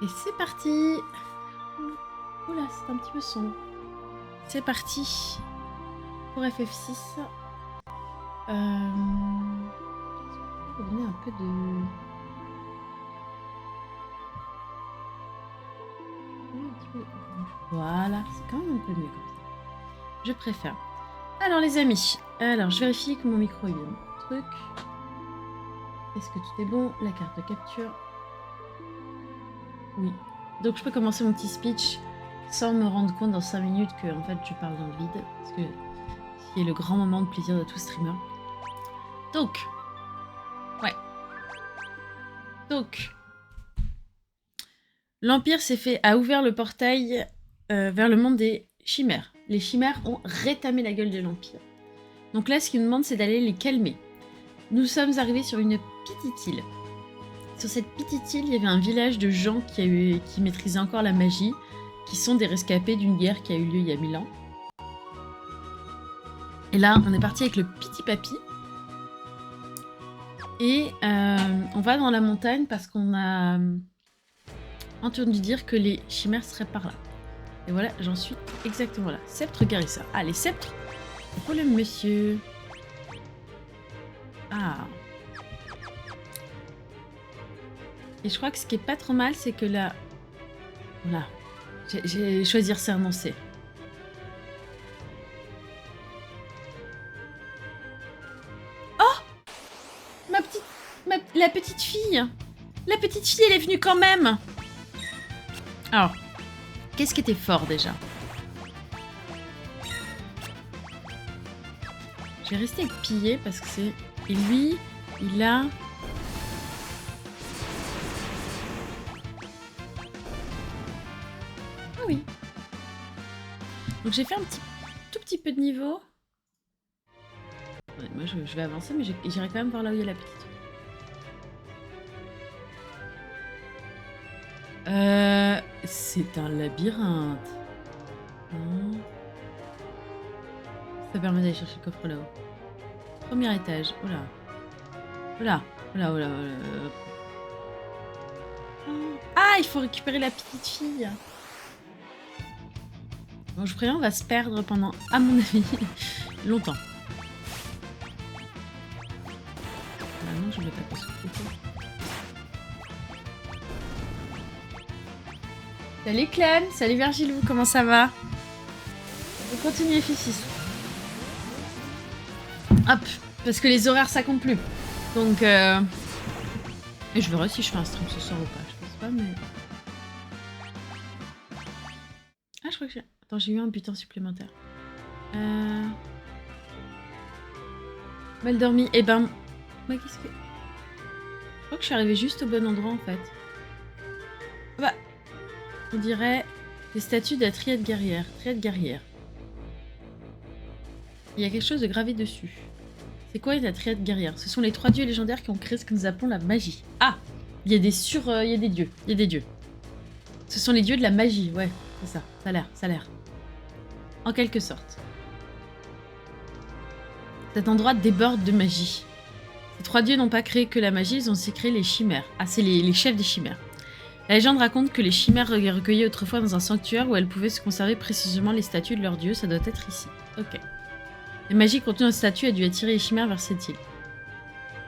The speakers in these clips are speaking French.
Et c'est parti. Oula, c'est un petit peu sombre. C'est parti pour FF6. On va donner un peu de... Voilà, c'est quand même un peu mieux comme ça. Je préfère. Alors les amis, je vérifie que mon micro est bien. Truc. Est-ce que tout est bon? La carte de capture. Oui. Donc je peux commencer mon petit speech sans me rendre compte dans 5 minutes que en fait je parle dans le vide. Parce que c'est le grand moment de plaisir de tout streamer. Donc. Ouais. Donc. L'Empire a ouvert le portail vers le monde des chimères. Les chimères ont rétamé la gueule de l'Empire. Donc là, ce qu'ils nous demandent, c'est d'aller les calmer. Nous sommes arrivés sur une petite île. Sur cette petite île, il y avait un village de gens qui maîtrisaient encore la magie, qui sont des rescapés d'une guerre qui a eu lieu il y a 1000 ans. Et là, on est parti avec le petit papy. Et on va dans la montagne parce qu'on a entendu dire que les chimères seraient par là. Et voilà, j'en suis exactement là. Sceptre Garissa. Ah, les sceptres pour le monsieur. Ah. Et je crois que ce qui est pas trop mal, c'est que là... Voilà. J'ai choisi de renoncer. Oh, la petite fille. La petite fille, elle est venue quand même. Alors, qu'est-ce qui était fort déjà? Je vais rester avec piller parce que c'est... Et lui, il a... Ah oui. Donc j'ai fait un tout petit peu de niveau. Ouais, moi je vais avancer, mais j'irai quand même voir là où il y a la petite. C'est un labyrinthe. Non. Ça permet d'aller chercher le coffre là-haut. Premier étage. Oula. Oula. Oula, oula, oula. Ah, il faut récupérer la petite fille. Bon, je préviens, on va se perdre pendant, à mon avis, longtemps. Ah non, je ne l'ai pas souffler. Salut Clem, salut Virgilou, comment ça va? On continue FF6. Hop, parce que les horaires ça compte plus. Donc et je verrai si je fais un stream ce soir ou pas, je pense pas, mais... Ah, je crois que attends, j'ai eu un butin supplémentaire. Mal dormi, eh ben... Ouais, qu'est-ce que... Je crois que je suis arrivée juste au bon endroit en fait. Bah... On dirait les statues de la triade guerrière. Triade guerrière. Il y a quelque chose de gravé dessus. C'est quoi la triade guerrière? Ce sont les 3 dieux légendaires qui ont créé ce que nous appelons la magie. Ah! Il y a des il y a des dieux. Il y a des dieux. Ce sont les dieux de la magie, ouais. C'est ça. Ça a l'air. En quelque sorte. Cet endroit déborde de magie. Ces 3 dieux n'ont pas créé que la magie, ils ont aussi créé les chimères. Ah, c'est les chefs des chimères. La légende raconte que les chimères recueillaient autrefois dans un sanctuaire où elles pouvaient se conserver précisément les statues de leurs dieux. Ça doit être ici. Ok. La magie contenue dans cette statue a dû attirer les chimères vers cette île.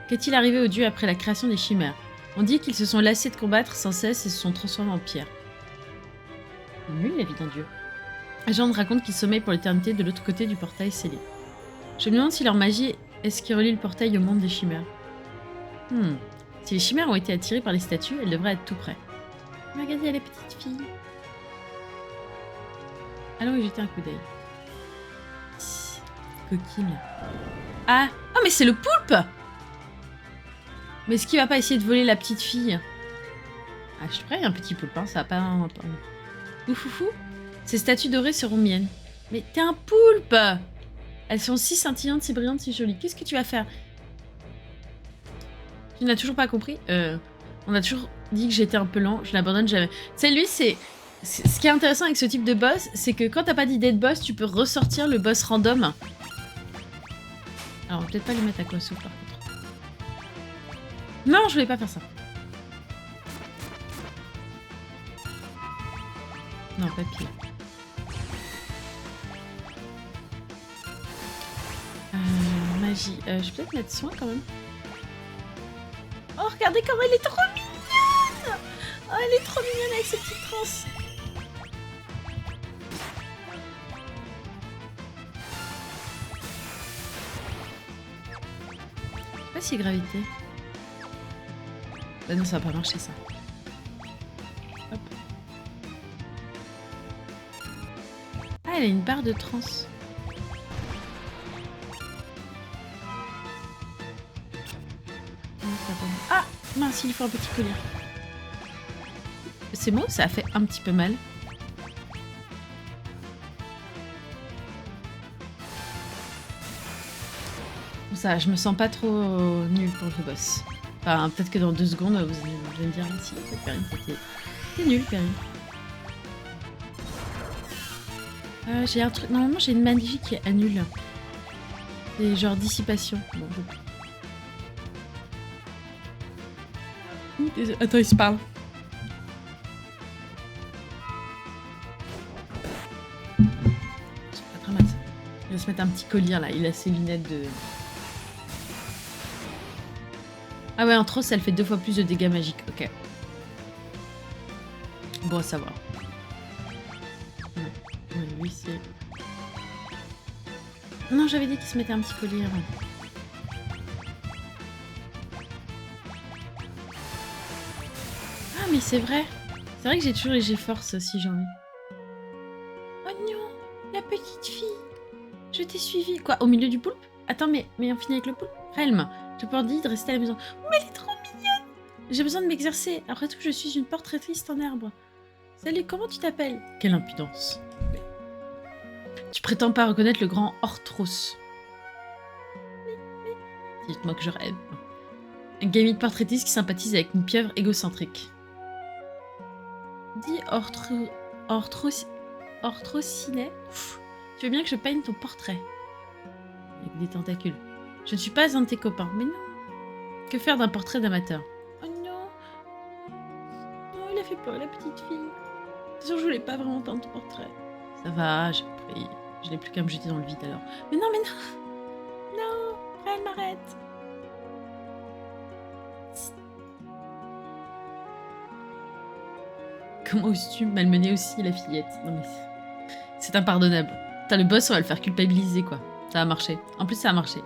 Qu'est-il arrivé aux dieux après la création des chimères? On dit qu'ils se sont lassés de combattre sans cesse et se sont transformés en pierre. C'est nul la vie d'un dieu. La légende raconte qu'ils sommeillent pour l'éternité de l'autre côté du portail scellé. Je me demande si leur magie est ce qui relie le portail au monde des chimères. Si les chimères ont été attirées par les statues, elles devraient être tout près. Regardez, il y a les petites filles. Allons y jeter un coup d'œil. Coquine. Ah! Oh, mais c'est le poulpe! Mais est-ce qu'il va pas essayer de voler la petite fille? Ah, je suis prêt, un petit poulpe, hein, ça va pas... Oufoufou. Ces statues dorées seront miennes. Mais t'es un poulpe! Elles sont si scintillantes, si brillantes, si jolies. Qu'est-ce que tu vas faire? Tu n'as toujours pas compris? On a toujours dit que j'étais un peu lent, je l'abandonne jamais. Tu sais, lui, c'est... Ce qui est intéressant avec ce type de boss, c'est que quand t'as pas d'idée de boss, tu peux ressortir le boss random. Alors, on va peut-être pas lui mettre à quoi souffle par contre. Non, je voulais pas faire ça. Non, papier. Magie. Je vais peut-être mettre soin quand même. Oh, regardez comment elle est trop mignonne! Oh, elle est trop mignonne avec ses petites transes. Je sais pas si gravité. Bah non, ça va pas marcher ça. Hop. Ah, elle a une barre de trans. Ah, mince, il faut un petit collier. C'est bon, ça a fait un petit peu mal. Ça, je me sens pas trop nulle pour le boss. Enfin, peut-être que dans 2 secondes, vous allez me dire si Perrine, c'était nul, Perrine. J'ai un truc. Normalement, j'ai une magie qui annule. C'est genre dissipation. Bon, attends, il se parle. C'est pas très mal ça. Il va se mettre un petit collier là. Il a ses lunettes de. Ah ouais, en trop, ça elle fait 2 fois plus de dégâts magiques. Ok. Bon à savoir. Ouais, lui c'est. Non, j'avais dit qu'il se mettait un petit collier. Ah mais c'est vrai. C'est vrai que j'ai toujours les G-Force si j'en ai. Oh non, la petite fille. Je t'ai suivi. Quoi, au milieu du poulpe? Attends, mais on finit avec le poulpe? Relm, je te dit de rester à la maison. Oh, mais elle est trop mignonne. J'ai besoin de m'exercer. Après tout, je suis une portraitiste en herbe. Salut, comment tu t'appelles? Quelle impudence. Tu prétends pas reconnaître le grand Orthros. Dites-moi que je rêve. Un gamine portraitiste qui sympathise avec une pieuvre égocentrique. Dis Orthrocinet. Tu veux bien que je peigne ton portrait? Avec des tentacules. Je ne suis pas un de tes copains. Mais non. Que faire d'un portrait d'amateur? Oh non. Oh, il a fait pleurer la petite fille. C'est sûr, je voulais pas vraiment peindre ton portrait. Ça va, j'ai pris. Je n'ai plus qu'à me jeter dans le vide alors. Mais non, mais non. Non. Elle m'arrête. Comment oses-tu malmener aussi la fillette? Non mais c'est impardonnable. T'as le boss, on va le faire culpabiliser quoi. Ça a marché. En plus ça a marché.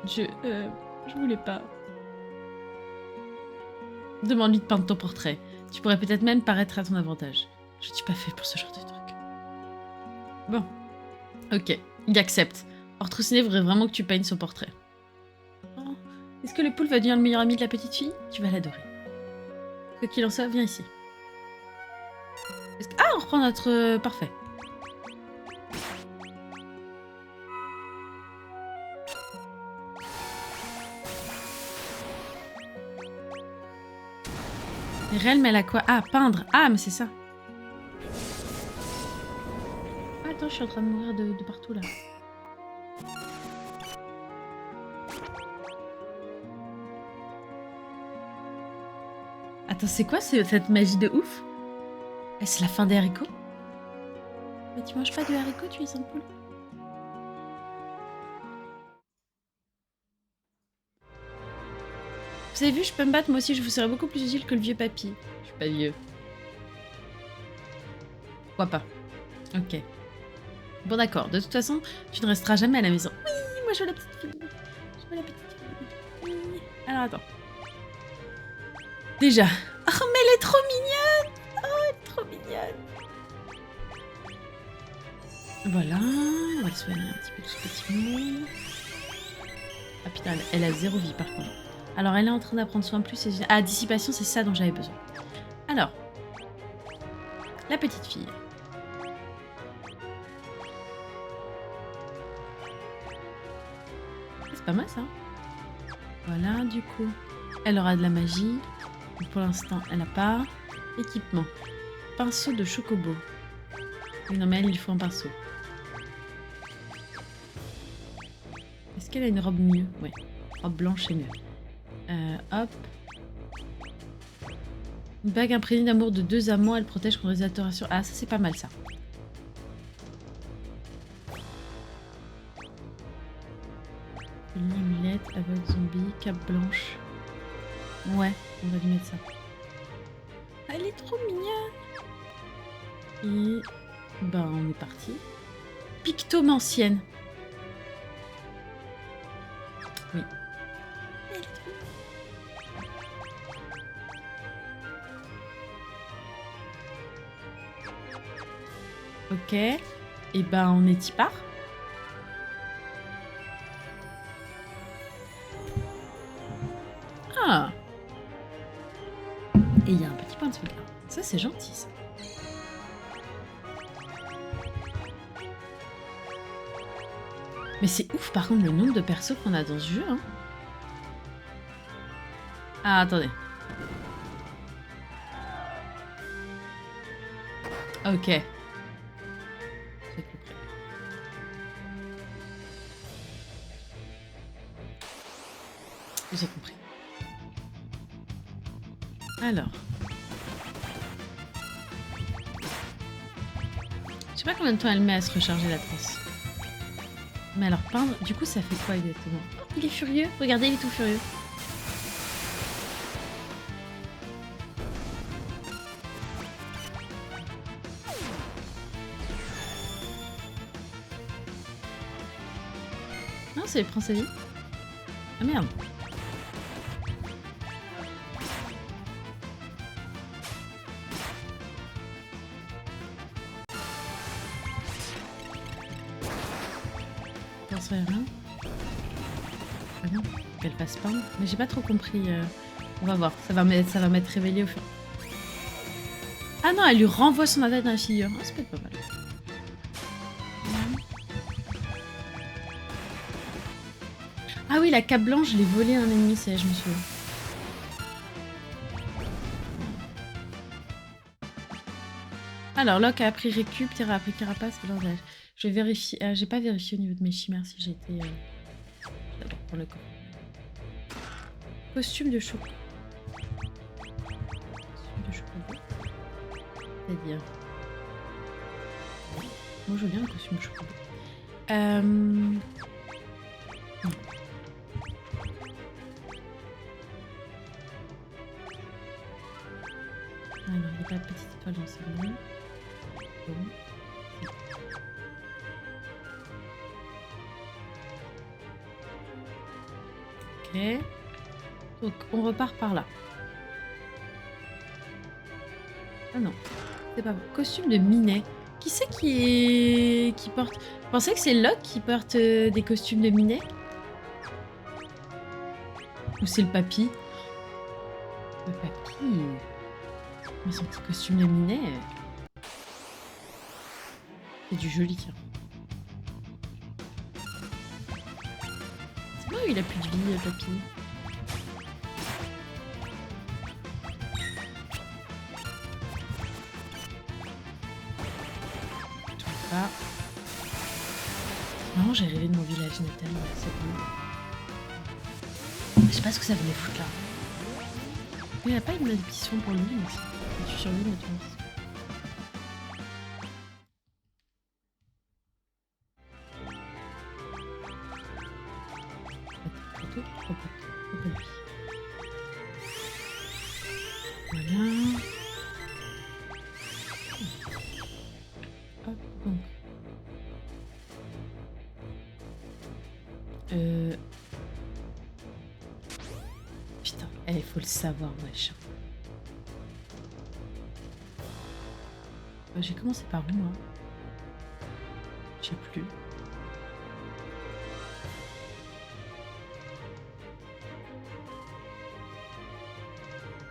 Je voulais pas. Demande-lui de peindre ton portrait. Tu pourrais peut-être même paraître à ton avantage. Je suis pas fait pour ce genre de truc. Bon. Ok. Il accepte. Orthrociné voudrait vraiment que tu peignes son portrait. Oh. Est-ce que le poule va devenir le meilleur ami de la petite fille? Tu vas l'adorer. Quoi qu'il en soit, viens ici. Ah, on reprend notre... Parfait. Et Relm, elle a quoi? Ah, peindre. Ah, mais c'est ça. Ah, attends, je suis en train de mourir de partout, là. Attends, c'est quoi cette magie de ouf? C'est la fin des haricots? Mais tu manges pas de haricots, tu es un poule? Vous avez vu, je peux me battre, moi aussi, je vous serais beaucoup plus utile que le vieux papy. Je suis pas vieux. Pourquoi pas? Ok. Bon d'accord, de toute façon, tu ne resteras jamais à la maison. Oui, moi je veux la petite fille. Je veux la petite fille. Oui. Alors attends. Déjà. Oh mais elle est trop mignonne! Oh, elle est trop mignonne! Voilà, on va se soigner un petit peu tout ce petit monde. Ah putain, elle a 0 vie par contre. Alors elle est en train d'apprendre soin plus. Ah, dissipation, c'est ça dont j'avais besoin. Alors, la petite fille. C'est pas mal ça. Voilà, du coup, elle aura de la magie. Pour l'instant, elle n'a pas. Équipement. Pinceau de chocobo. Oui, non mais elle, il faut un pinceau. Est-ce qu'elle a une robe mieux? Ouais. Robe blanche est mieux. Hop. Une bague imprégnée d'amour de 2 amants, elle protège contre les altérations. Ah, ça c'est pas mal ça. Une amulette, aveugle zombie, cape blanche. Ouais, on va lui mettre ça. Elle est trop mignonne. Et ben on est parti. Pictomancienne. Oui. Elle est trop mignonne. Ok. Et ben on est y part. Ah. Et il y a un petit point de sauvegarde. Ça c'est gentil ça. Mais c'est ouf par contre le nombre de persos qu'on a dans ce jeu. Hein. Ah attendez. Ok. J'ai compris. J'ai compris. Alors. Je sais pas combien de temps elle met à se recharger la transe. Mais alors peindre, du coup ça fait quoi exactement? Oh, il est furieux, regardez, il est tout furieux. Non, c'est il prend sa vie. Ah merde. Rien. Ah non, qu'elle fasse peindre. Mais j'ai pas trop compris. On va voir. Ça va m'être révélé au fur. Ah non, elle lui renvoie son attaque dans la figure. Ah, ça peut être pas mal. Ah oui, la cape blanche, je l'ai volée à un ennemi, c'est je me souviens. Alors, Locke a appris récup, Terra a appris carapace, bordel. Je vais vérifier. J'ai pas vérifié au niveau de mes chimères si j'ai été. D'abord pour le corps. Costume de chocolat. Costume de chocolat. C'est-à-dire. Moi, je veux bien le costume de chocolat. Alors, il n'y a pas de petite étoile dans ce monde. Bon. Ok. Donc, on repart par là. Ah non, c'est pas bon. Costume de Minet. Qui c'est qui porte... Vous pensez que c'est Locke qui porte des costumes de Minet? Ou c'est le papy? Le papy... Mais son petit costume de Minet... C'est du joli, tiens. C'est vrai, il a plus de vie, le papy. Non, j'ai rêvé de mon village natal, c'est bon. Je sais pas ce que ça venait foutre là. Il n'y a pas une malédiction pour lui, mais je suis sur lui, mais tu vois. Voilà. Hop, donc. Putain, il faut le savoir, wesh. J'ai commencé par où, moi? Je sais plus.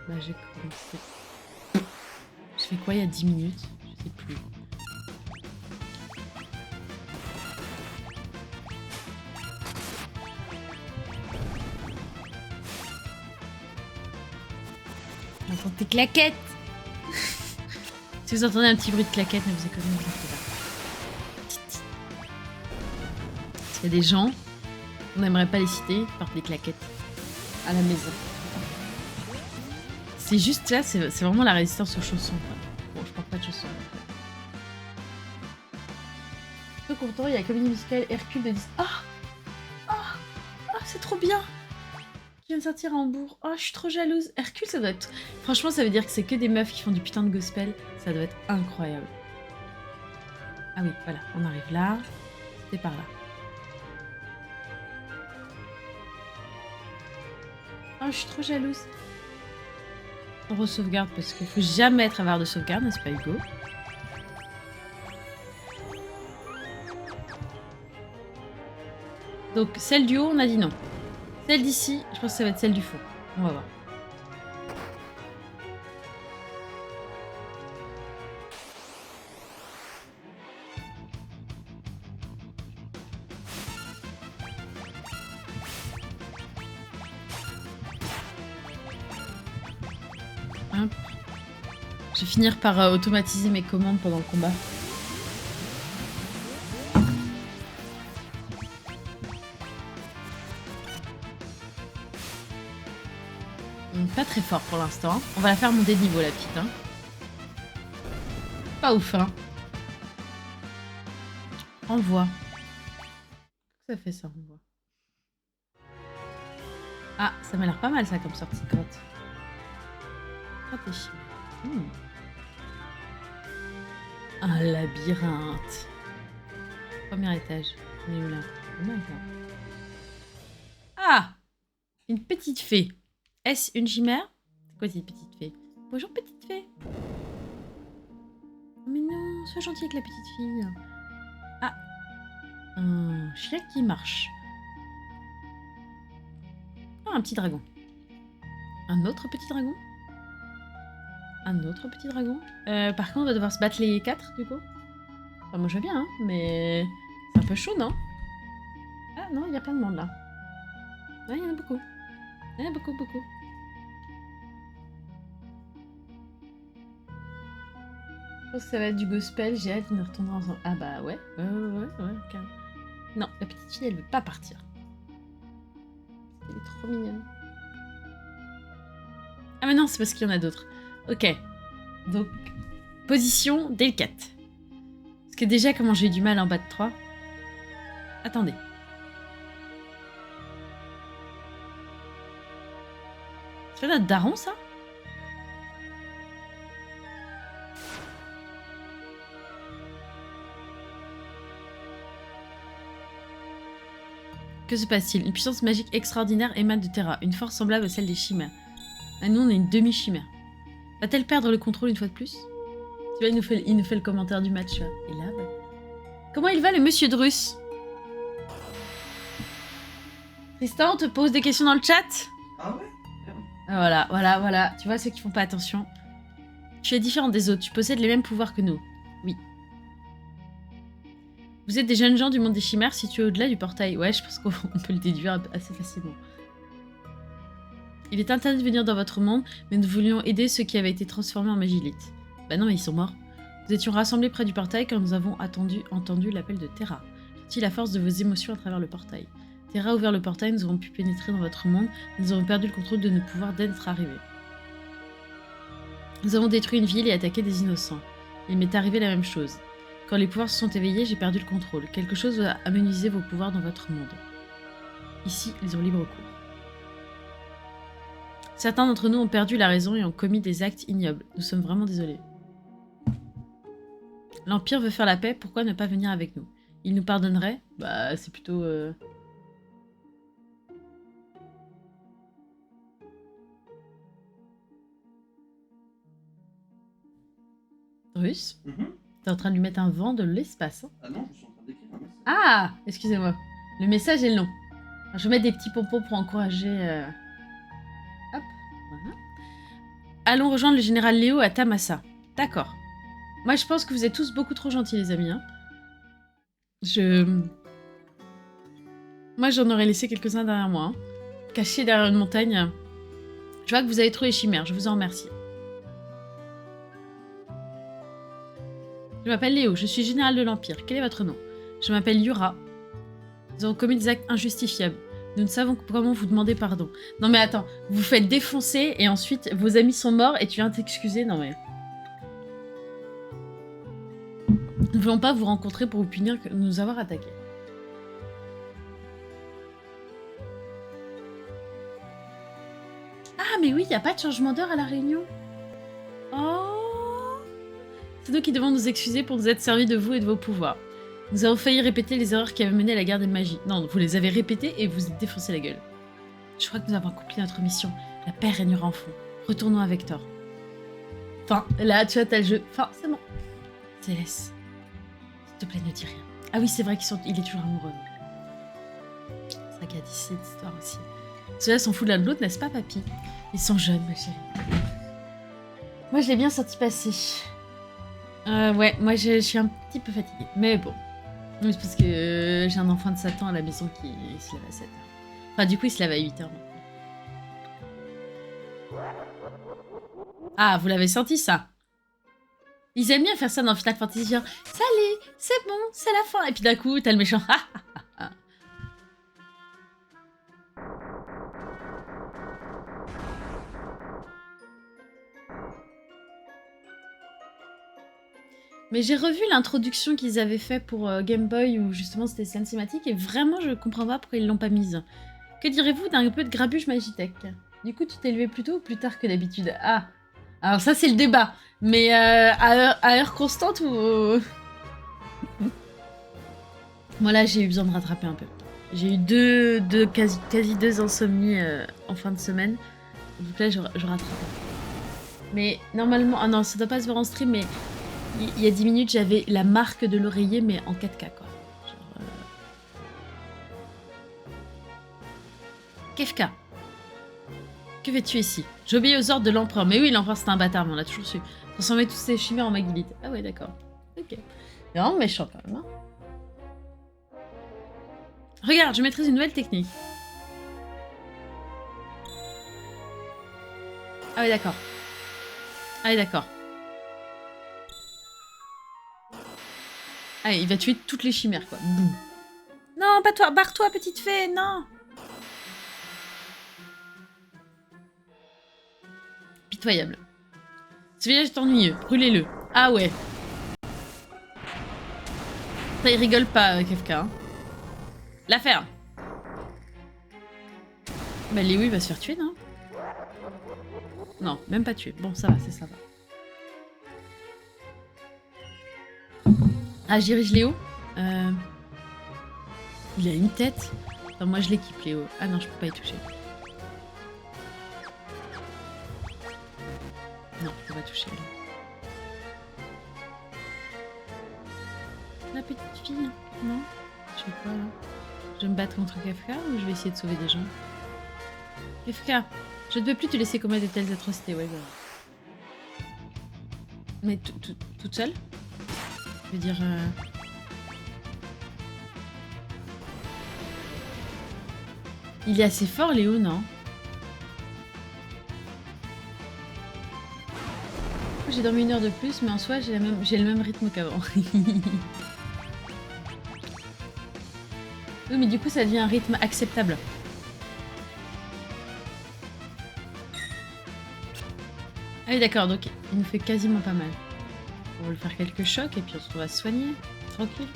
Bah, j'ai commencé. Je fais quoi il y a 10 minutes? Je sais plus. J'entends tes claquettes. Si vous entendez un petit bruit de claquettes, ne vous éconnez, ne vous inquiétez pas. Il y a des gens, on n'aimerait pas les citer, qui portent des claquettes à la maison. C'est juste là, c'est vraiment la résistance aux chaussons. Quoi. Bon, je porte pas de chaussons. Peu content, il y a la comédie musicale Hercule de Disney. Ah, c'est trop bien. Qui vient de sortir à Hambourg. Oh, je suis trop jalouse. Hercule, ça doit être... Franchement, ça veut dire que c'est que des meufs qui font du putain de gospel. Ça doit être incroyable. Ah oui, voilà, on arrive là. C'est par là. Oh, je suis trop jalouse. On re-sauvegarde parce qu'il faut jamais être avare de sauvegarde, n'est-ce pas Hugo? Donc, celle du haut, on a dit non. Celle d'ici, je pense que ça va être celle du fond. On va voir. Hop. Je vais finir par automatiser mes commandes pendant le combat. Pas très fort pour l'instant. On va la faire monter de niveau, la petite. Hein. Pas ouf, hein. Envoie. Ça fait ça, envoie. Ah, ça m'a l'air pas mal, ça, comme sortie de grotte. Stratégie. Un labyrinthe. Premier étage. On est où là? Ah! Une petite fée. Est-ce une chimère? C'est quoi cette petite fée? Bonjour petite fée. Mais non, sois gentil avec la petite fille. Ah, un chien qui marche. Ah, un petit dragon. Un autre petit dragon? Un autre petit dragon? Par contre, on va devoir se battre les 4 du coup. Enfin, moi je veux bien, hein, mais c'est un peu chaud, non? Ah non, il y a plein de monde là. Ouais, il y en a beaucoup. Il y en a beaucoup, beaucoup. Je pense que ça va être du gospel, j'ai hâte de nous retourner ensemble. Ah bah ouais, ouais, carrément. Non, la petite fille, elle veut pas partir. Elle est trop mignonne. Ah mais non, c'est parce qu'il y en a d'autres. Ok. Donc, position délicate. Parce que déjà, comment j'ai eu du mal en bas de 3. Attendez. C'est pas notre daron, ça? Que se passe-t-il? Une puissance magique extraordinaire émane de Terra, une force semblable à celle des chimères. Ah, nous, on est une demi-chimère. Va-t-elle perdre le contrôle une fois de plus? Tu vois, il nous fait le commentaire du match. Là. Et là, bah... Comment il va, le monsieur Drus? Tristan, on te pose des questions dans le chat? Ah ouais? Voilà. Tu vois, ceux qui font pas attention. Tu es différent des autres, tu possèdes les mêmes pouvoirs que nous. Oui. Vous êtes des jeunes gens du monde des chimères situés au-delà du portail. Ouais, je pense qu'on peut le déduire assez facilement. Il est interdit de venir dans votre monde, mais nous voulions aider ceux qui avaient été transformés en magilite. Bah non, mais ils sont morts. Nous étions rassemblés près du portail quand nous avons entendu l'appel de Terra. Sentis la force de vos émotions à travers le portail. Terra a ouvert le portail, nous avons pu pénétrer dans votre monde, nous avons perdu le contrôle de nos pouvoirs d'être arrivés. Nous avons détruit une ville et attaqué des innocents. Il m'est arrivé la même chose. Quand les pouvoirs se sont éveillés, j'ai perdu le contrôle. Quelque chose va amenuiser vos pouvoirs dans votre monde. Ici, ils ont libre cours. Certains d'entre nous ont perdu la raison et ont commis des actes ignobles. Nous sommes vraiment désolés. L'Empire veut faire la paix, pourquoi ne pas venir avec nous? Il nous pardonnerait? Bah, c'est plutôt... Russe? T'es en train de lui mettre un vent de l'espace. Hein. Ah non, je suis en train d'écrire un message. Ah! Excusez-moi. Le message est long. Alors, je vais mettre des petits pompons pour encourager... Hop, voilà. Allons rejoindre le général Léo à Tamasa. D'accord. Moi, je pense que vous êtes tous beaucoup trop gentils, les amis. Hein. Moi, j'en aurais laissé quelques-uns derrière moi. Hein. Cachés derrière une montagne. Je vois que vous avez trouvé les chimères. Je vous en remercie. Je m'appelle Léo. Je suis général de l'Empire. Quel est votre nom? Je m'appelle Yura. Nous avons commis des actes injustifiables. Nous ne savons comment vous demander pardon. Non mais attends, vous faites défoncer et ensuite vos amis sont morts et tu viens t'excuser. Non mais... Nous ne voulons pas vous rencontrer pour vous punir de nous avoir attaqués. Ah mais oui, il n'y a pas de changement d'heure à la réunion. Oh, c'est nous qui devons nous excuser pour nous être servis de vous et de vos pouvoirs. Nous avons failli répéter les erreurs qui avaient mené à la guerre des magies. Non, vous les avez répétées et vous êtes défoncé la gueule. Je crois que nous avons accompli notre mission. La paix régnera en fond. Retournons à Vector. Enfin, là, tu vois, t'as le jeu. Enfin, c'est bon. Céleste, s'il te plaît, ne dis rien. Ah oui, c'est vrai qu'il est toujours amoureux. C'est vrai qu'il y a cette histoire aussi. Ceux-là s'en foutent l'un de l'autre, n'est-ce pas, papy? Ils sont jeunes, ma chérie. Moi, je l'ai bien senti passer. Ouais, moi, je suis un petit peu fatiguée. Mais bon. C'est parce que j'ai un enfant de 7 ans à la maison qui se lève à 7 heures. Enfin, du coup, il se lève à 8 heures. Ah, vous l'avez senti, ça? Ils aiment bien faire ça dans Final Fantasy. Genre, ça allait, c'est bon, c'est la fin. Et puis d'un coup, t'as le méchant. Mais j'ai revu l'introduction qu'ils avaient fait pour Game Boy où justement c'était scène cinématique et vraiment je comprends pas pourquoi ils l'ont pas mise. Que direz-vous d'un peu de grabuge Magitech? Du coup, tu t'es levé plus tôt ou plus tard que d'habitude? Ah, alors ça c'est le débat. Mais à heure constante ou... Moi là j'ai eu besoin de rattraper un peu. J'ai eu quasi deux insomnies en fin de semaine. Donc là je rattrape. Mais normalement... Ah non, ça doit pas se voir en stream mais... Il y a 10 minutes, j'avais la marque de l'oreiller, mais en 4K, quoi. Genre, Kefka, que fais-tu ici? J'obéis aux ordres de l'empereur. Mais oui, l'empereur, c'est un bâtard, mais on l'a toujours su. Transformer tous ces chimères en Magilite. Ah ouais, d'accord. Ok. C'est vraiment méchant, quand même. Hein. Regarde, je maîtrise une nouvelle technique. Ah ouais, d'accord. Ah ouais, d'accord. Ah, il va tuer toutes les chimères, quoi. Boum. Non, pas toi. Barre-toi, petite fée, non. Pitoyable. Ce village est ennuyeux. Brûlez-le. Ah ouais. Ça, il rigole pas, Kefka. Hein. La ferme. Bah, Léo, il va se faire tuer, non? Non, même pas tuer. Bon, ça va, c'est ça va. Ah, je dirige Léo. Il a une tête. Attends, moi je l'équipe Léo. Ah non, je peux pas y toucher. Non, je peux pas toucher. La petite fille. Non? Je fais quoi là? Je vais me battre contre Kefka ou je vais essayer de sauver des gens? Kefka, je ne peux plus te laisser commettre de telles atrocités, ouais. Mais toute seule? Je veux dire... Il est assez fort, Léo, non? J'ai dormi 1 heure de plus, mais en soi, j'ai le même rythme qu'avant. Oui, mais du coup, ça devient un rythme acceptable. Ah oui, d'accord, donc il nous fait quasiment pas mal. On va lui faire quelques chocs et puis on va se soigner. Tranquille.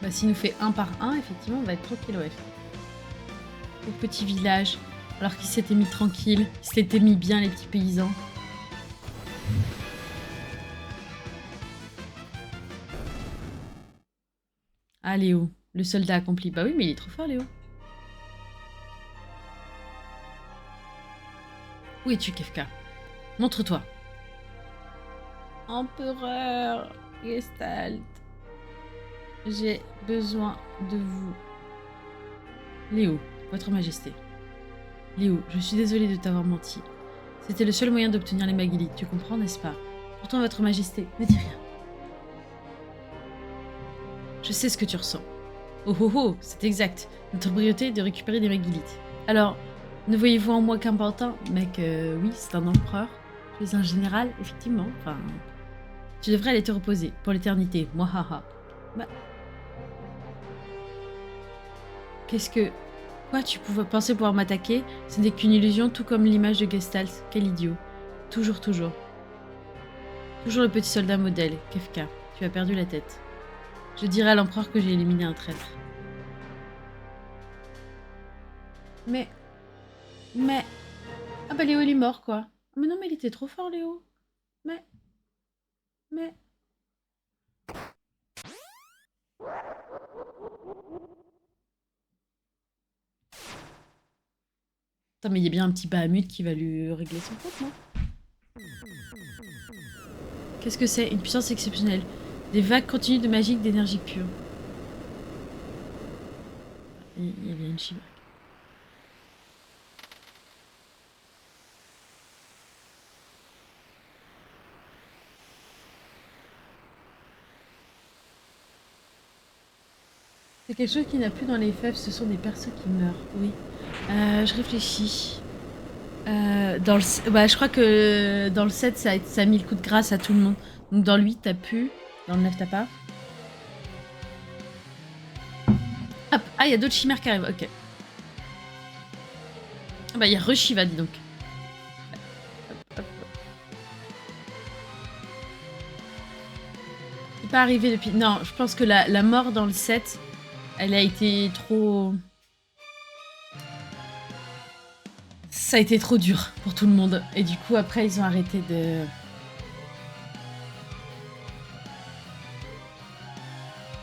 Bah, s'il nous fait 1 par 1, effectivement, on va être tranquille, ouais. Au petit village, alors qu'il s'était mis tranquille, il s'était mis bien, les petits paysans. Ah, Léo, le soldat accompli. Bah oui, mais il est trop fort, Léo. Où es-tu, Kefka? Montre-toi. Empereur Gestalt. J'ai besoin de vous. Léo, votre majesté. Léo, je suis désolée de t'avoir menti. C'était le seul moyen d'obtenir les Magilites, tu comprends, n'est-ce pas? Pourtant, votre majesté, ne dis rien. Je sais ce que tu ressens. Oh oh oh, c'est exact. Notre priorité est de récupérer des Magilites. Alors, ne voyez-vous en moi qu'un pantin? Mec, oui, c'est un empereur. Tu es un général, effectivement. Enfin, tu devrais aller te reposer pour l'éternité. Moi, haha. Bah. Qu'est-ce que... Quoi, tu pouvais penser pouvoir m'attaquer? Ce n'est qu'une illusion, tout comme l'image de Gestalt. Quel idiot. Toujours, toujours. Toujours le petit soldat modèle. Kefka, tu as perdu la tête. Je dirai à l'empereur que j'ai éliminé un traître. Mais... Ah bah Léo, il est mort, quoi. Mais non, mais il était trop fort, Léo. Mais... Attends, mais il y a bien un petit Bahamut qui va lui régler son compte, non? Qu'est-ce que c'est? Une puissance exceptionnelle. Des vagues continues de magie d'énergie pure. Il y a bien une chimère. C'est quelque chose qui n'a plus dans les fèves, ce sont des persos qui meurent, oui. Je réfléchis. Je crois que dans le 7, ça a mis le coup de grâce à tout le monde. Donc dans le 8, t'as pu. Dans le 9, t'as pas. Hop. Ah, il y a d'autres chimères qui arrivent, ok. Ah bah, il y a Reshiva, dis donc. Hop. C'est pas arrivé depuis... Non, je pense que la mort dans le 7, elle a été trop... Ça a été trop dur pour tout le monde. Et du coup, après, ils ont arrêté de...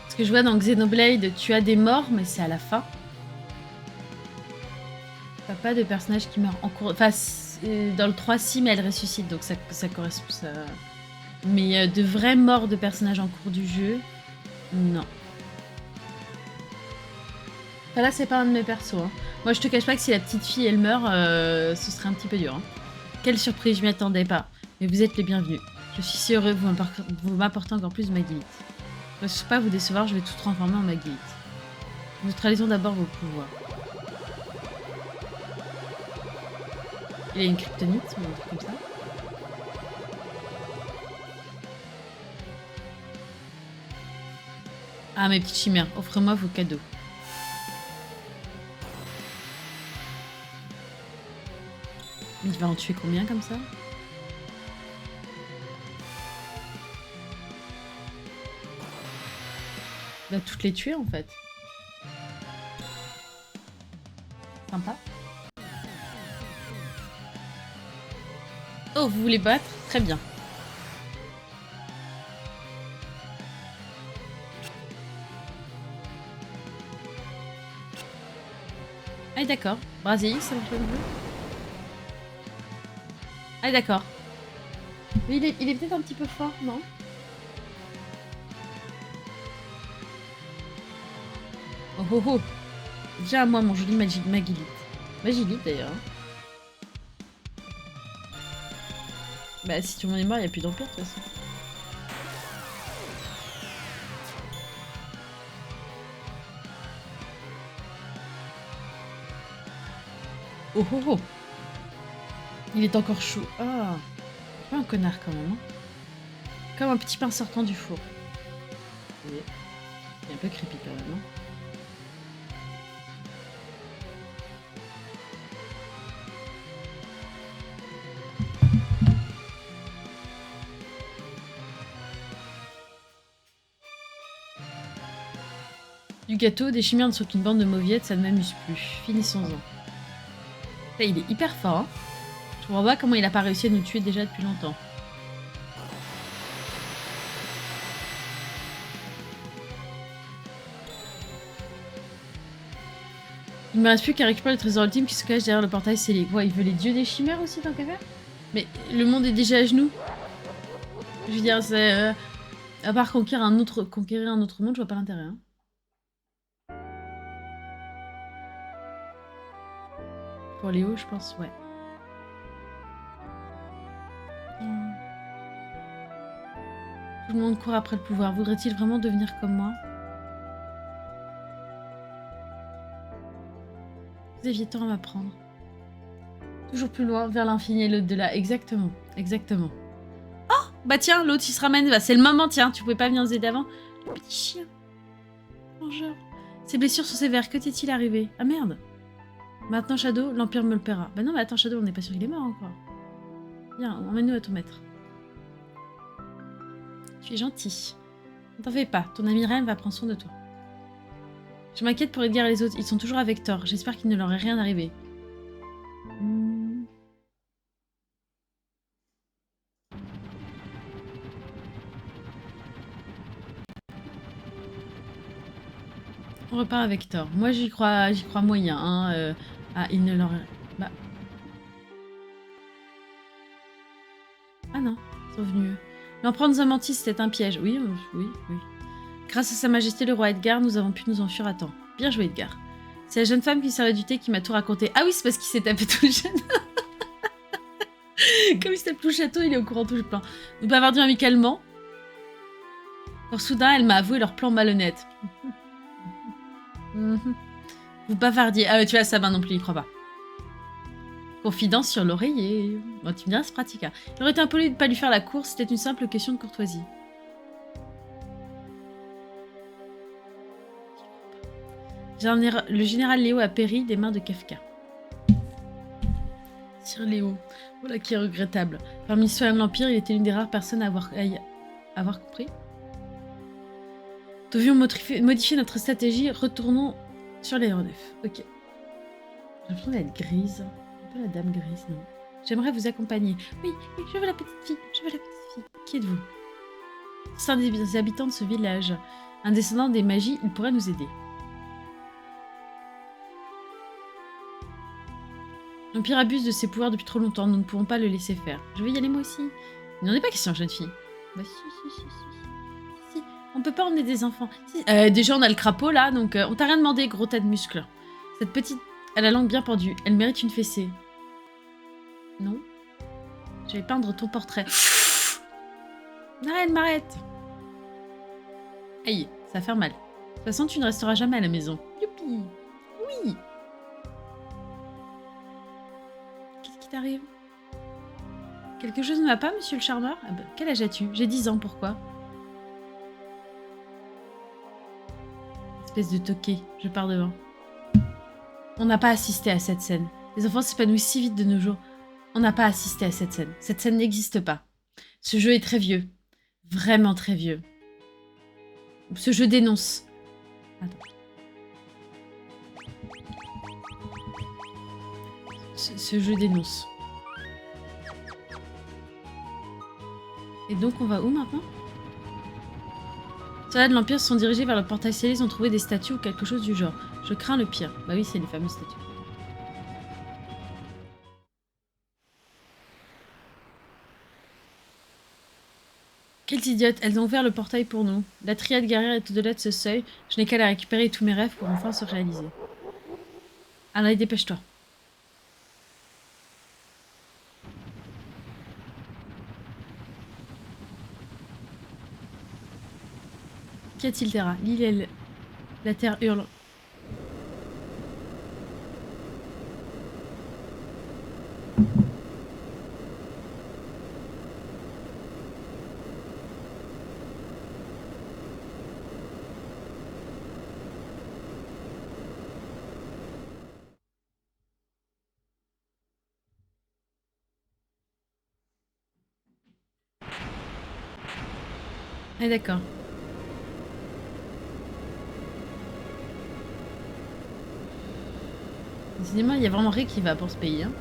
Parce que je vois dans Xenoblade, tu as des morts, mais c'est à la fin. T'as pas de personnage qui meurt en cours... Enfin, dans le 3, si, mais elle ressuscite, donc ça correspond... Ça... Mais de vraies morts de personnages en cours du jeu, non. Enfin, là, c'est pas un de mes persos. Hein. Moi, je te cache pas que si la petite fille, elle meurt, ce serait un petit peu dur. Hein. Quelle surprise, je m'y attendais pas. Mais vous êtes les bienvenus. Je suis si heureux, vous m'apportez encore plus de Magilith. Je ne veux pas vous décevoir, je vais tout transformer en Magilith. Neutralisons d'abord vos pouvoirs. Il a une kryptonite ou un truc comme ça. Ah, mes petites chimères, offrez-moi vos cadeaux. Il va en tuer combien comme ça? Il va toutes les tuer en fait. Sympa. Oh, vous voulez battre? Très bien. Ah d'accord. Brasilis, ça marche pas non plus. Ah d'accord. Mais il est peut-être un petit peu fort, non? Oh oh oh. Déjà à moi, mon joli Magilith. Magilith d'ailleurs. Bah si tout le monde est mort, il n'y a plus d'empire de toute façon. Oh oh oh. Il est encore chaud. Ah. Pas un connard quand même. Hein. Comme un petit pain sortant du four. Il est un peu creepy quand même. Hein. Du gâteau, des chimères ne sont qu'une bande de mauviettes, ça ne m'amuse plus. Finissons-en. Là, il est hyper fort. Hein. Je comprends pas comment il a pas réussi à nous tuer déjà depuis longtemps. Il me reste plus qu'à récupérer le trésor ultime qui se cache derrière le portail scellé. Ouais, il veut les dieux des chimères aussi, tant qu'à faire. Mais le monde est déjà à genoux. Je veux dire, c'est... à part conquérir un autre monde, je vois pas l'intérêt. Hein. Pour Léo, je pense, ouais. Tout le monde court après le pouvoir. Voudrait-il vraiment devenir comme moi? Vous aviez tant à m'apprendre. Toujours plus loin, vers l'infini et l'au-delà. Exactement, exactement. Oh, bah tiens, l'autre il se ramène. Bah, c'est le moment, tiens, tu pouvais pas venir nous aider avant. Le petit chien. Vengeur. Ses blessures sont sévères, que t'est-il arrivé? Ah merde. Maintenant, Shadow, l'Empire me le paiera. Bah non, mais attends, Shadow, on n'est pas sûr qu'il est mort encore. Viens, emmène-nous à ton maître. Tu es gentil. Ne t'en fais pas, ton ami Rem va prendre soin de toi. Je m'inquiète pour Edgar et les autres, ils sont toujours avec Thor. J'espère qu'il ne leur est rien arrivé. On repart avec Thor. Moi, j'y crois moyen. Hein, Ah, il ne leur... Bah... Ah non, ils sont venus. L'empereur nous a menti, c'était un piège. Oui, oui, oui. Grâce à sa majesté le roi Edgar, nous avons pu nous enfuir à temps. Bien joué, Edgar. C'est la jeune femme qui servait du thé qui m'a tout raconté. Ah oui, c'est parce qu'il s'est tapé tout le jeune. Comme il se tape tout le château, il est au courant tout le plan. Nous bavardions amicalement. Quand soudain, elle m'a avoué leur plan malhonnête. Vous bavardiez. Ah, tu vois, ça va non plus, il croit pas. Confidence sur l'oreiller. Bon, tu me diras, c'est pratique. Hein. Il aurait été impoli de ne pas lui faire la course, c'était une simple question de courtoisie. Le général Léo a péri des mains de Kafka. Sir Léo, voilà qui est regrettable. Parmi les citoyens de l'Empire, il était l'une des rares personnes à avoir compris. Nous devions modifier notre stratégie, retournons sur l'aéronef. Ok. J'ai l'impression d'être grise. Un peu la dame grise, non? J'aimerais vous accompagner. Oui, oui, je veux la petite fille. Je veux la petite fille. Qui êtes-vous? C'est un des habitants de ce village. Un descendant des magies, il pourrait nous aider. L'Empire abuse de ses pouvoirs depuis trop longtemps. Nous ne pouvons pas le laisser faire. Je vais y aller moi aussi. Il n'en est pas question, jeune fille. Bah si. On peut pas emmener des enfants. Si. Déjà, on a le crapaud, là, donc on t'a rien demandé, gros tas de muscles. Cette petite... Elle a la langue bien pendue. Elle mérite une fessée. Non. Je vais peindre ton portrait. Arrête, m'arrête. Aïe, ça va faire mal. De toute façon, tu ne resteras jamais à la maison. Youpi. Oui. Qu'est-ce qui t'arrive? Quelque chose ne va pas, monsieur le charmeur? Ah bah, quel âge as-tu? J'ai 10 ans, pourquoi? Espèce de toqué, je pars devant. On n'a pas assisté à cette scène. Les enfants s'épanouissent si vite de nos jours. On n'a pas assisté à cette scène. Cette scène n'existe pas. Ce jeu est très vieux. Vraiment très vieux. Ce jeu dénonce. Attends. Ce jeu dénonce. Et donc on va où maintenant? Les soldats de l'Empire se sont dirigés vers le portail scellé, ils ont trouvé des statues ou quelque chose du genre. Je crains le pire. Bah oui, c'est les fameuses statues. Quelles idiotes, elles ont ouvert le portail pour nous. La triade guerrière est au-delà de ce seuil. Je n'ai qu'à la récupérer et tous mes rêves pour enfin se réaliser. Allez, dépêche-toi. Qu'y a-t-il, Terra? L'île et la terre hurlent. Ah d'accord. Décidément, il y a vraiment rien qui va pour ce pays. Hein.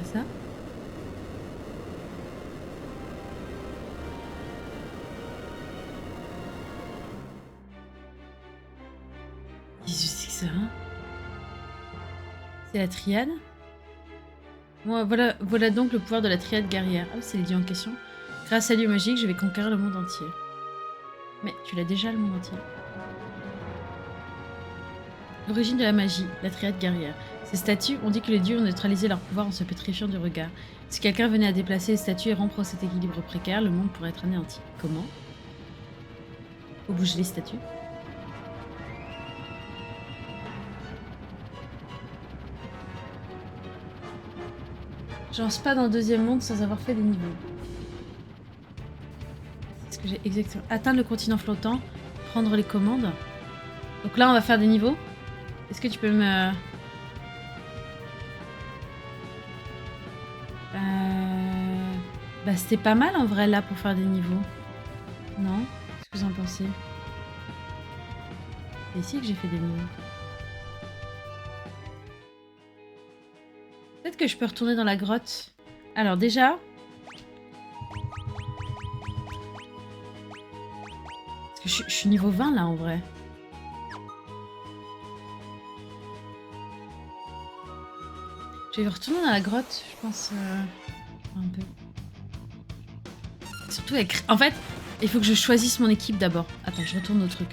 C'est ça? Qu'est-ce que c'est que ça? Hein? C'est la triade? Bon, voilà donc le pouvoir de la triade guerrière. Ah, c'est le dieu en question. Grâce à l'île magique, je vais conquérir le monde entier. Mais tu l'as déjà, le monde entier. L'origine de la magie, la triade guerrière. Ces statues, on dit que les dieux ont neutralisé leur pouvoir en se pétrifiant du regard. Si quelqu'un venait à déplacer les statues et rompre cet équilibre précaire, le monde pourrait être anéanti. Comment? Faut bouger les statues. Je lance pas dans le deuxième monde sans avoir fait des niveaux. C'est ce que j'ai exactement. Atteindre le continent flottant, prendre les commandes. Donc là, on va faire des niveaux. Est-ce que tu peux me... Bah c'était pas mal en vrai là pour faire des niveaux. Non? Qu'est-ce que vous en pensez? C'est ici que j'ai fait des niveaux. Peut-être que je peux retourner dans la grotte. Alors déjà... Parce que je suis niveau 20 là en vrai. Je vais retourner dans la grotte, je pense... un peu. Surtout avec... En fait, il faut que je choisisse mon équipe d'abord. Attends, je retourne au truc.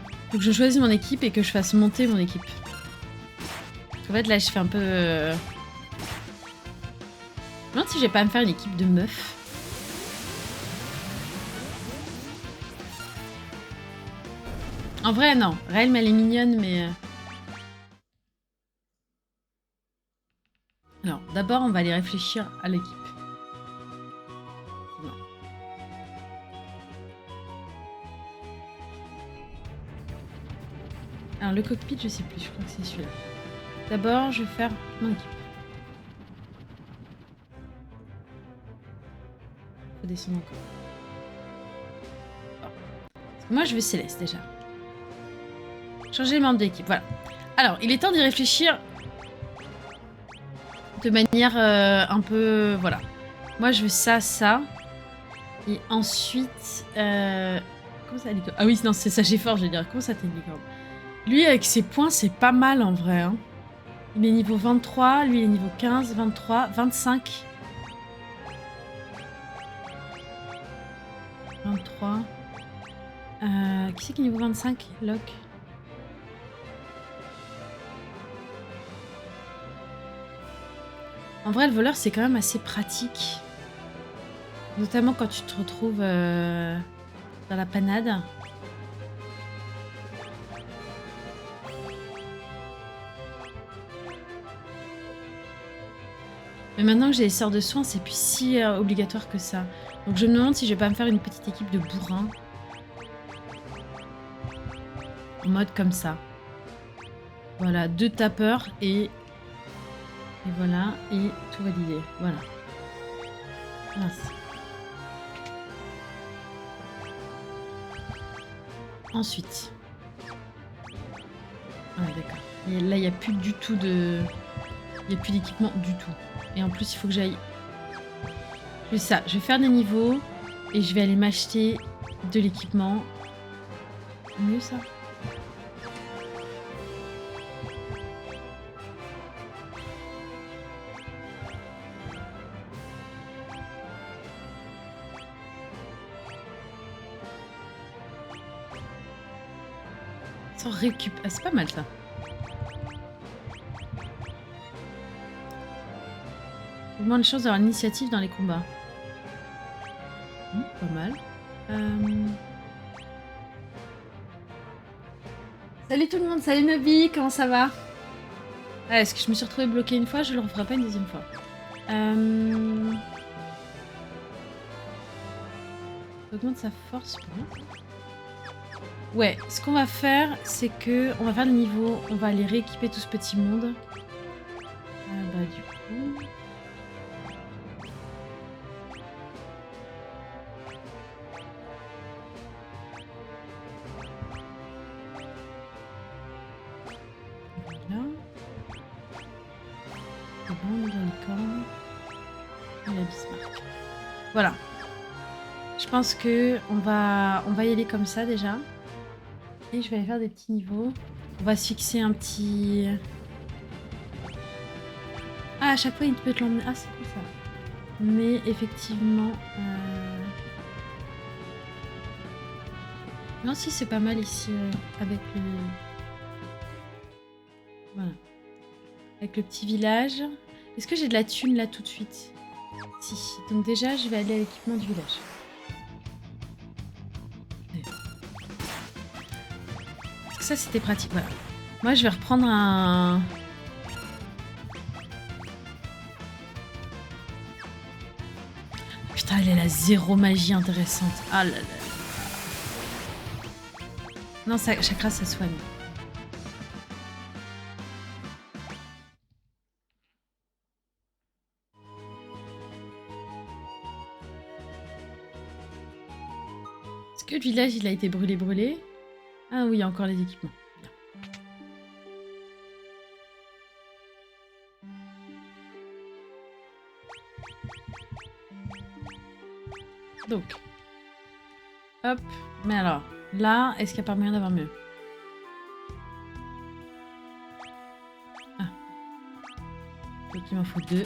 Il faut que je choisisse mon équipe et que je fasse monter mon équipe. En fait, là, je fais un peu... Je me demande si je vais pas me faire une équipe de meufs. En vrai, non. Realm, elle est mignonne, mais... Alors, d'abord, on va aller réfléchir à l'équipe. Non. Alors, le cockpit, je sais plus. Je crois que c'est celui-là. D'abord, je vais faire mon équipe. Faut descendre encore. Bon. Moi, je veux Céleste, déjà. Changer les membres d'équipe, voilà. Alors, il est temps d'y réfléchir de manière un peu... Voilà. Moi, je veux ça, ça. Et ensuite... Comment ça, licorne? Ah oui, non, c'est ça, j'ai fort, je vais dire. Comment ça, t'es licorne? Lui, avec ses points, c'est pas mal, en vrai. Hein. Il est niveau 23, lui, il est niveau 15, 23, 25. 23. Qui c'est qui est niveau 25? Locke. En vrai, le voleur, c'est quand même assez pratique. Notamment quand tu te retrouves dans la panade. Mais maintenant que j'ai les sorts de soins, c'est plus si obligatoire que ça. Donc je me demande si je vais pas me faire une petite équipe de bourrins. En mode comme ça. Voilà, 2 tapeurs et voilà, et tout validé. Voilà. Merci. Ensuite. Ah d'accord. Et là, il n'y a plus du tout de... Il n'y a plus d'équipement du tout. Et en plus, il faut que j'aille... Je fais ça. Je vais faire des niveaux et je vais aller m'acheter de l'équipement. Mieux ça. Sans récup. Ah, c'est pas mal ça. Augmente les chances d'avoir l'initiative dans les combats. Pas mal. Salut tout le monde, salut Nobi, comment ça va? Ah, est-ce que je me suis retrouvée bloquée une fois? Je le referai pas une deuxième fois. Augmente sa force pour moi. Ouais, ce qu'on va faire, c'est que on va faire le niveau, on va aller rééquiper tout ce petit monde. Bah du coup... Voilà. C'est bon, dans les cornes. Et la Bismarck. Voilà. Je pense que on va y aller comme ça déjà. Et je vais aller faire des petits niveaux. On va se fixer un petit... Ah, à chaque fois, il peut te l'emmener. Ah, c'est cool ça. Mais effectivement... Non, si, c'est pas mal ici avec le... Voilà. Avec le petit village. Est-ce que j'ai de la thune là tout de suite? Si. Donc déjà, je vais aller à l'équipement du village. Parce que ça, c'était pratique. Voilà. Moi, je vais reprendre un... Putain, elle est la zéro magie intéressante. Ah là là. Non, ça, chakra, ça soigne. Est-ce que le village, il a été brûlé? Ah oui, il y a encore les équipements. Bien. Donc. Hop. Mais alors, là, est-ce qu'il n'y a pas moyen d'avoir mieux? Ah. Donc il m'en faut 2.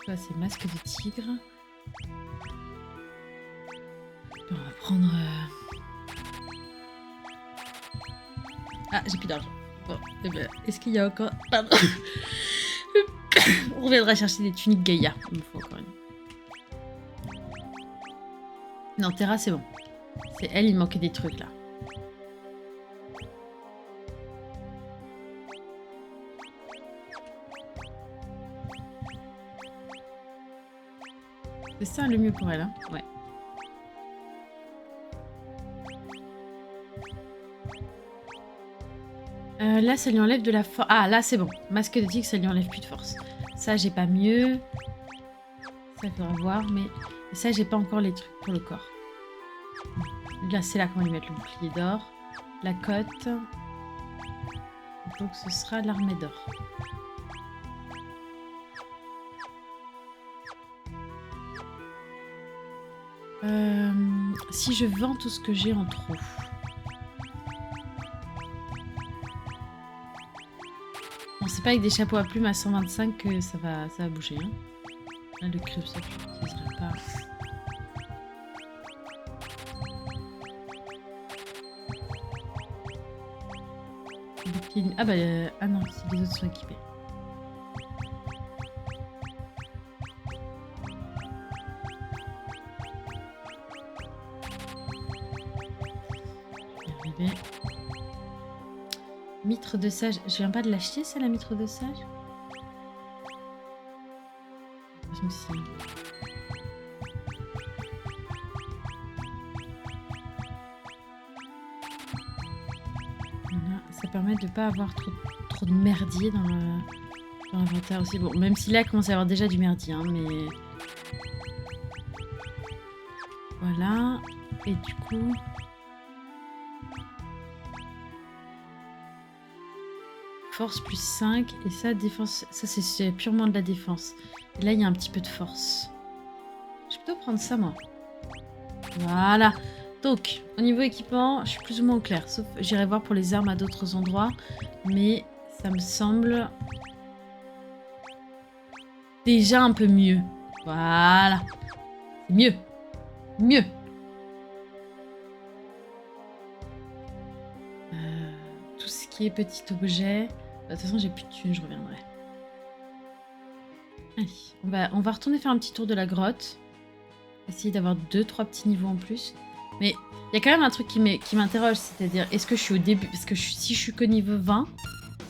Là, c'est masque de tigre. On va prendre... Ah, j'ai plus d'argent. Bon, eh ben, est-ce qu'il y a encore... Pardon. On reviendra chercher des tuniques Gaïa. Il me faut encore une. Non, Terra, c'est bon. C'est elle, il manquait des trucs, là. C'est ça le mieux pour elle, hein? Ouais. Là, ça lui enlève de la force. Ah, là, c'est bon. Masque de tigre, ça lui enlève plus de force. Ça, j'ai pas mieux. Ça, il faudra voir, mais... Ça, j'ai pas encore les trucs pour le corps. Là, c'est là qu'on va lui mettre le bouclier d'or. La cote. Donc, ce sera l'armée d'or. Si je vends tout ce que j'ai en trop... Bon, c'est pas avec des chapeaux à plumes à 125 que ça va bouger. Hein. Là, le crêpe, ça, je l'utiliserai pas. Ah bah... ah non, si les autres sont équipés. Mitre de sage. Je viens pas de l'acheter, ça, la mitre de sage? Je me suis... Voilà. Ça permet de pas avoir trop de merdier dans l'inventaire aussi. Bon, même si là, il commence à y avoir déjà du merdier, hein, mais... Voilà. Et du coup... Force plus 5, et ça, défense, ça c'est purement de la défense. Et là, il y a un petit peu de force. Je vais plutôt prendre ça, moi. Voilà. Donc, au niveau équipement, je suis plus ou moins au clair. Sauf, j'irai voir pour les armes à d'autres endroits. Mais ça me semble... déjà un peu mieux. Voilà. C'est mieux. Mieux. Tout ce qui est petit objet... De toute façon, j'ai plus de thunes, je reviendrai. Allez, on va retourner faire un petit tour de la grotte. Essayer d'avoir 2-3 petits niveaux en plus. Mais il y a quand même un truc qui m'interroge, c'est-à-dire, est-ce que je suis au début? Parce que si je suis qu'au niveau 20,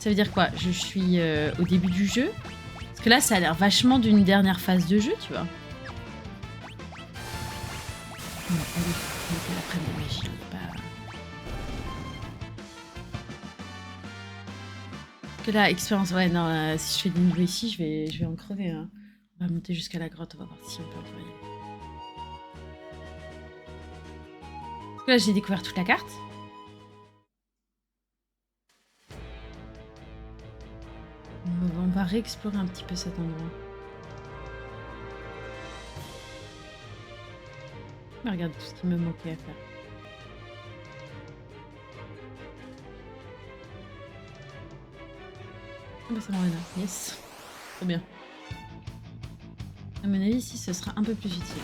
ça veut dire quoi? Je suis au début du jeu? Parce que là, ça a l'air vachement d'une dernière phase de jeu, tu vois. Non, allez, on va prendre des magies, pas... Que là, expérience... Ouais, non, si je fais des niveaux ici, je vais en crever. Hein. On va monter jusqu'à la grotte, on va voir si on peut encore y aller. Parce que là, j'ai découvert toute la carte. On va réexplorer un petit peu cet endroit. Mais regarde tout ce qui me manquait à faire. Ah bah ça m'en est. Yes. Trop bien. À mon avis, ici, ce sera un peu plus utile.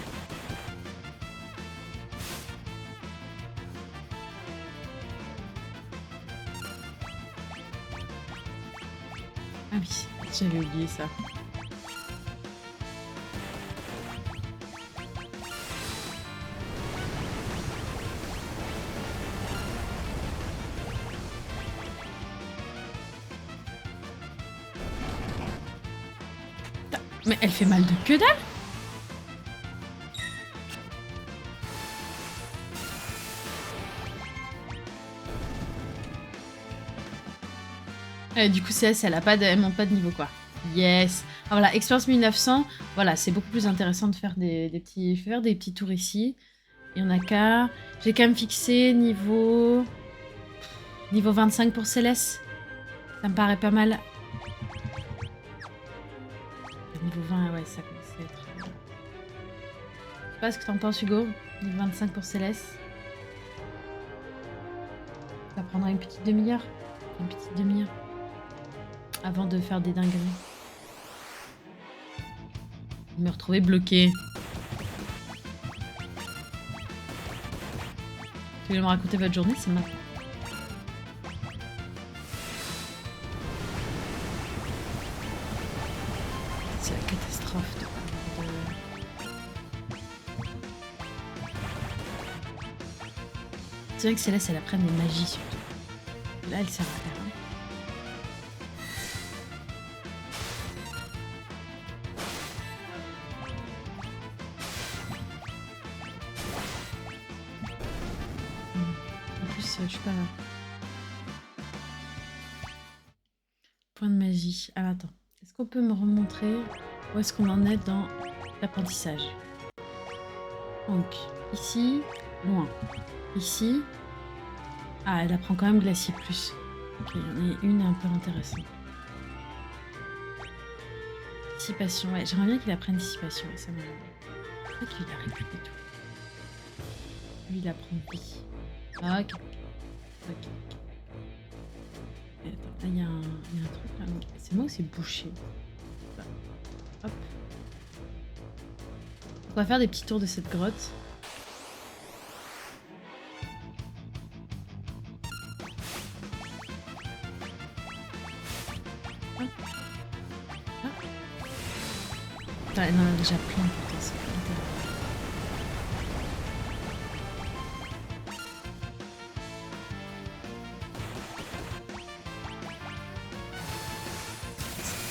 oui, j'avais oublié ça. Mais elle fait mal de que dalle. Du coup, CS, elle monte pas de niveau, quoi. Yes. Ah, voilà, expérience 1900. Voilà, c'est beaucoup plus intéressant de faire des petits... Je vais faire des petits tours ici. Il y en a qu'à... J'ai quand même fixé niveau 25 pour Céleste. Ça me paraît pas mal. Niveau 20, ouais, ça commence à être... Je sais pas ce que t'en penses, Hugo. Niveau 25 pour Céleste. Ça prendra une petite demi-heure. Une petite demi-heure. Avant de faire des dingueries. Me retrouver bloqué. Vous voulez me raconter votre journée, c'est maintenant. C'est la catastrophe de... C'est vrai que Céleste, elle apprend des magies surtout. Là, elle sert à rien. Je suis pas là. Point de magie. Ah, attends. Est-ce qu'on peut me remontrer où est-ce qu'on en est dans l'apprentissage? Donc, ici, loin. Ici. Ah, elle apprend quand même Glacier Plus. Ok, il y en a une un peu intéressante. Dissipation. Ouais, j'aimerais bien qu'il apprenne Dissipation. Ouais, ça m'a... Je crois qu'il a récupéré tout. Lui, il apprend vie. Ah, ok. Ok. Attends, là, il y a un truc là. C'est moi ou c'est bouché? Là. Hop. On va faire des petits tours de cette grotte. Hop. Hop. Putain, elle en a déjà plein pourtant, c'est pas intéressant.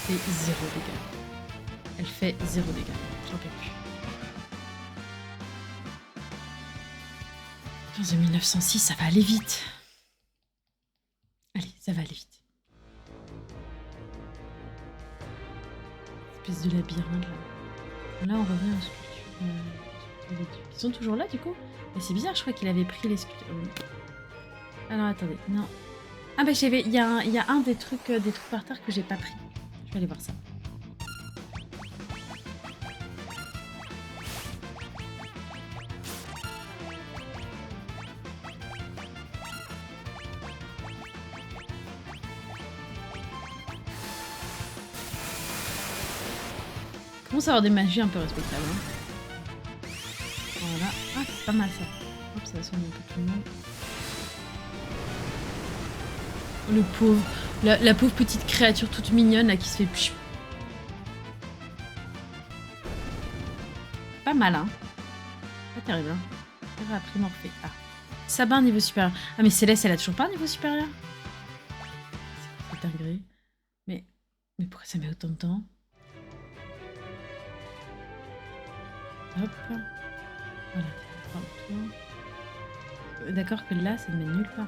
Elle fait 0 dégâts. Elle fait 0 dégâts. J'en peux plus. 15 1906, ça va aller vite. Allez, ça va aller vite. Espèce de labyrinthe là. Là, on revient aux sculptures. Ils sont toujours là du coup? Mais c'est bizarre, je crois qu'il avait pris les sculptures. Alors attendez, non. Ah bah j'avais. Il y a un des trucs par terre que j'ai pas pris. Je vais aller voir ça. Commence à avoir des magies un peu respectables. Hein. Voilà. Ah, c'est pas mal ça. Hop, ça va soigner un peu tout le monde. Oh, le pauvre. La pauvre petite créature toute mignonne là qui se fait... Psh. Pas mal, hein. Pas terrible, hein. Elle a appris Morphée. Ah. Sabin niveau supérieur. Ah, mais Céleste, elle a toujours pas un niveau supérieur. C'est dingue. Mais pourquoi ça met autant de temps? Hop. Voilà. D'accord que là, ça ne mène nulle part.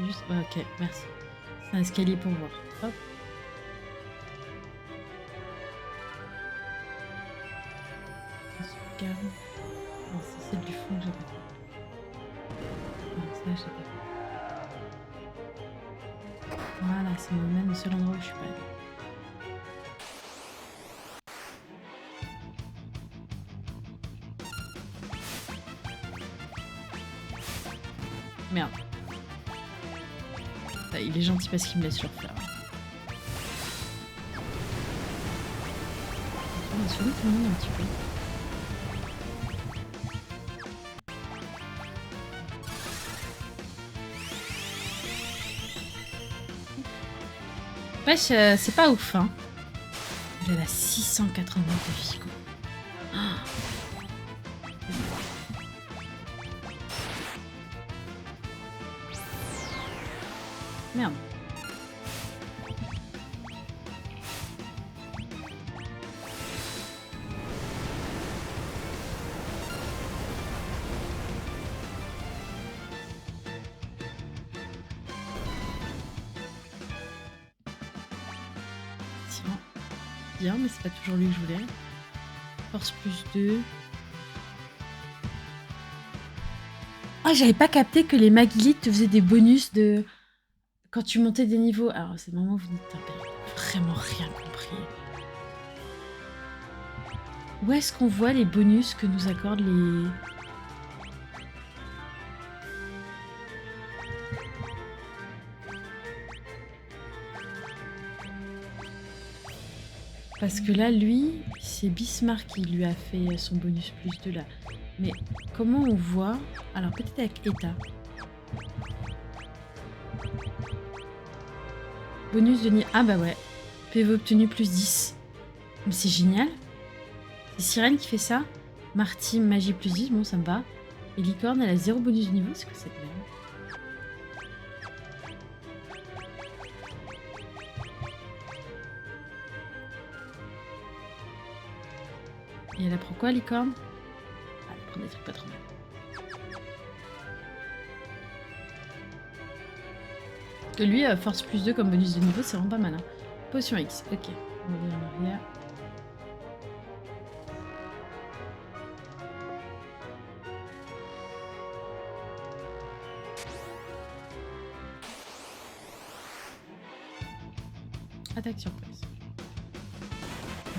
Juste... Ouais, ok, merci. C'est un escalier pour voir. Hop. Sauvegarde. Non, c'est celle du fond que j'ai pas fait. Non, ça, je sais pas. Voilà, c'est même le seul endroit où je suis pas allée. Merde. Bah, il est gentil parce qu'il me laisse le refaire. On a soigné tout le monde un petit peu. Wesh, c'est pas ouf, hein. Elle a 680 de vie, quoi. Ah. Merde. Bien, mais c'est pas toujours lui que je voulais. Force plus 2. Ah, j'avais pas capté que les Magilites te faisaient des bonus de... Quand tu montais des niveaux. Alors, c'est le moment où vous dites, t'as vraiment rien compris. Où est-ce qu'on voit les bonus que nous accordent les... Parce que là, lui, c'est Bismarck qui lui a fait son bonus plus 2 là. Mais comment on voit... Alors peut-être avec Eta. Bonus de... Ah bah ouais. PV obtenu plus 10. Mais c'est génial. C'est Sirène qui fait ça. Marty, magie plus 10, bon ça me va. Et Licorne, elle a 0 bonus de niveau, c'est quoi cette merde? Et elle apprend quoi, Licorne? Ah, elle apprend des trucs pas trop mal. Que lui, force plus 2 comme bonus de niveau, c'est vraiment pas mal. Hein. Potion X, ok. On va revenir en arrière. Attaque surprise.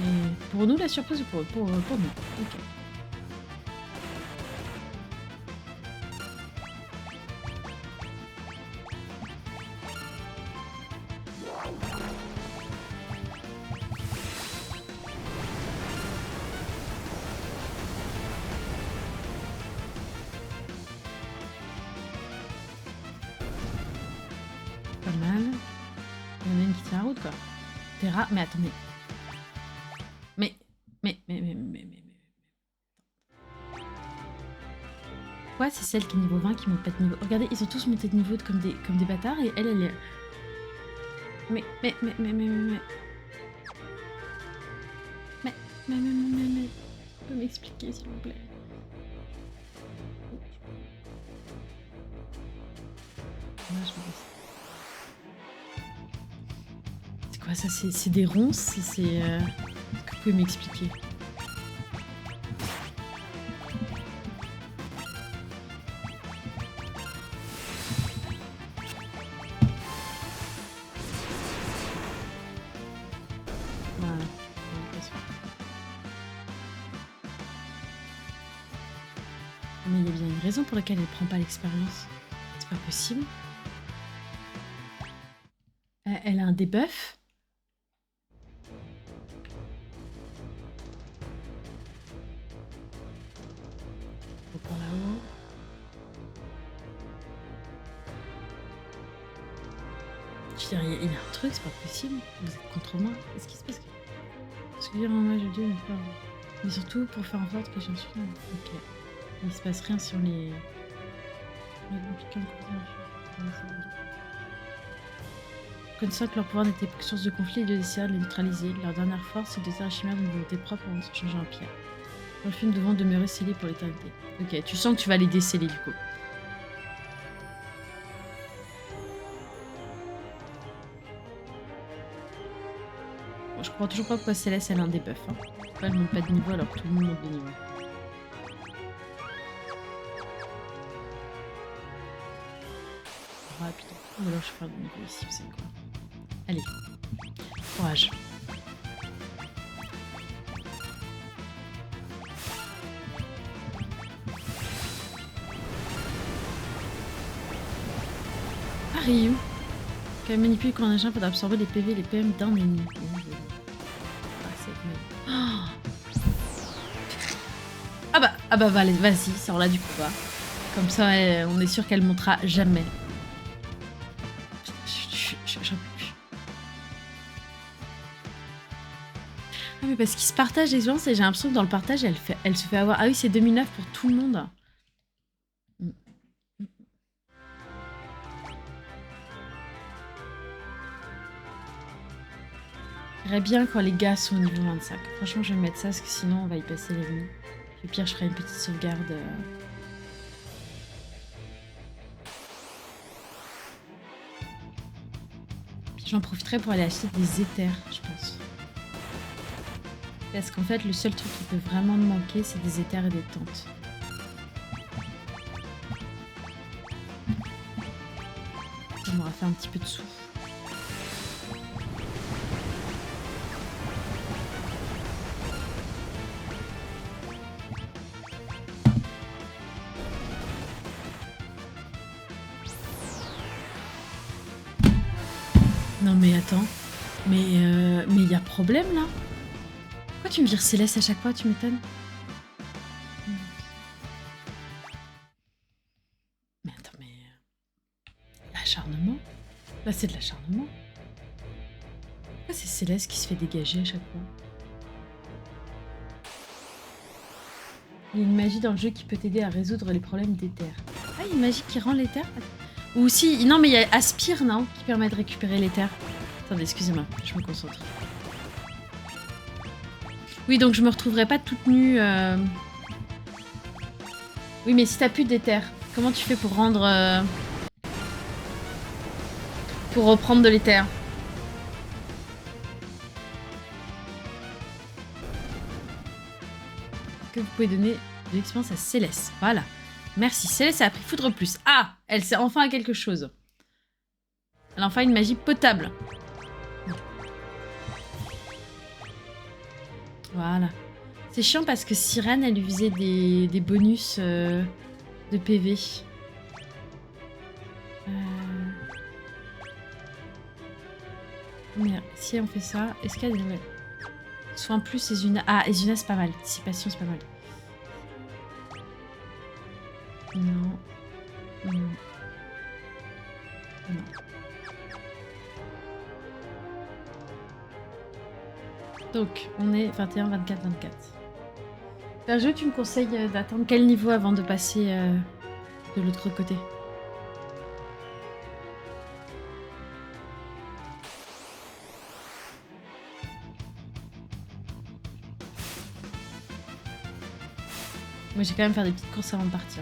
Et pour nous, la surprise ou pour nous? Ok. Pas mal. Il y en a une qui tient la route, quoi. Terra, mais attendez. Mais. Pourquoi c'est celle qui est niveau 20 qui monte pas de niveau? Regardez, ils ont tous monté de niveau comme des bâtards et elle est... Mais... Tu peux m'expliquer, s'il vous plaît? C'est quoi ça? C'est des ronces? C'est... Est-ce que vous pouvez m'expliquer? Voilà. Mais il y a bien une raison pour laquelle elle prend pas l'expérience. C'est pas possible. Elle a un debuff. Par là-haut. Je veux dire, il y a un truc, c'est pas possible. Vous êtes contre moi. Qu'est-ce qui se passe? Parce que dire en match de Dieu, mais surtout pour faire en sorte que j'en suis là. Ok. Il se passe rien sur les... Connaissant que leur pouvoir n'était plus que source de conflit, ils décidèrent de les neutraliser. Leur dernière force, c'est de faire chimère d'une volonté propre avant de se changer en pierre. Leur film devant demeurer scellé pour l'éternité. Ok, tu sens que tu vas les déceler du coup. Bon, je comprends toujours pas pourquoi Céleste elle a un debuff. Hein. Pourquoi elle monte pas de niveau alors que tout le monde monte de niveau. Ah putain. Ou alors je vais faire de niveau ici, vous savez quoi. Allez. Courage. Ah, Ryu. Quand elle manipule quand un agent peut absorber les PV et les PM d'un ennemi. Ah bah vas-y, sors-la du coup. Comme ça, on est sûr qu'elle montera jamais. J'en peux plus. Mais parce qu'ils se partagent l'expérience et j'ai l'impression que dans le partage, elle se fait avoir. Ah oui, c'est 2009 pour tout le monde. J'aimerais bien quand les gars sont au niveau 25. Franchement, je vais mettre ça parce que sinon, on va y passer la nuit. Puis au pire, je ferai une petite sauvegarde. Puis j'en profiterai pour aller acheter des éthers, je pense. Parce qu'en fait, le seul truc qui peut vraiment me manquer, c'est des éthers et des tentes. Ça m'aura fait un petit peu de sous. Non mais attends, mais y a problème là? Pourquoi tu me vires Céleste à chaque fois, tu m'étonnes? Mais attends, mais... L'acharnement? Là c'est de l'acharnement. Pourquoi c'est Céleste qui se fait dégager à chaque fois? Il y a une magie dans le jeu qui peut t'aider à résoudre les problèmes d'éther. Ah, il y a une magie qui rend l'éther? Ou si... Non, mais il y a Aspire, non? Qui permet de récupérer l'éther. Attendez, excusez-moi, je me concentre. Oui, donc je me retrouverai pas toute nue... Oui, mais si t'as plus d'éther, comment tu fais pour rendre... Pour reprendre de l'éther? Que vous pouvez donner de l'expérience à Céleste. Voilà. Merci. Céleste a appris Foudre Plus. Ah, elle sait enfin à quelque chose. Elle a enfin une magie potable. Voilà. C'est chiant parce que Sirène, elle lui faisait des bonus de PV. Mais si on fait ça, est-ce qu'elle devrait... Soin plus Ezuna. Ah, Ezuna, c'est pas mal. Dissipation, c'est pas mal. Non. Non. Non. Donc, on est 21, 24, 24. Perjo, tu me conseilles d'attendre quel niveau avant de passer de l'autre côté? Moi, j'ai quand même faire des petites courses avant de partir.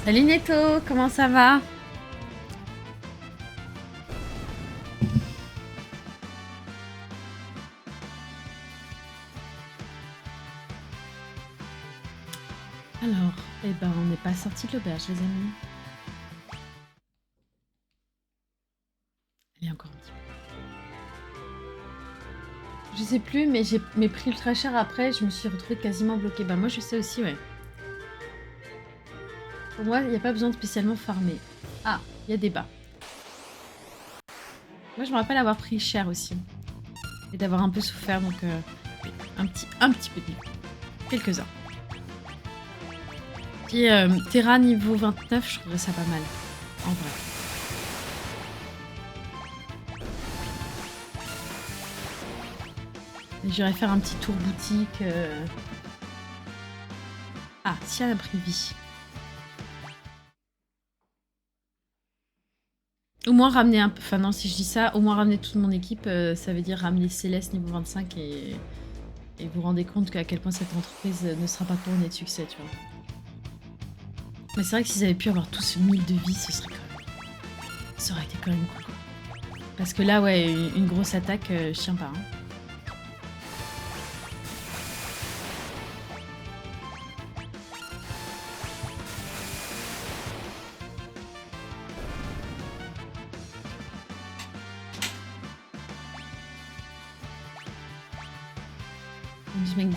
Salut Netto, comment ça va? Alors, eh ben, on n'est pas sorti de l'auberge, les amis. Allez, encore un petit peu. Je sais plus, mais j'ai pris ultra cher après, je me suis retrouvée quasiment bloquée. Bah moi, je sais aussi, ouais. Pour moi, il n'y a pas besoin de spécialement farmer. Ah, il y a des bas. Moi, je me rappelle avoir pris cher aussi. Et d'avoir un peu souffert, donc un petit peu de niveau. Quelques-uns. Puis Terra niveau 29, je trouverais ça pas mal. En vrai. J'irai faire un petit tour boutique. Ah, si elle a pris vie. Au moins ramener un peu... Enfin non, si je dis ça, au moins ramener toute mon équipe, ça veut dire ramener Céleste niveau 25 et vous vous rendez compte qu'à quel point cette entreprise ne sera pas couronnée de succès, tu vois. Mais c'est vrai que s'ils avaient pu avoir tous 1000 de vie, ce serait quand même... Ça aurait été quand même cool. Parce que là, ouais, une grosse attaque, je tiens pas. Hein.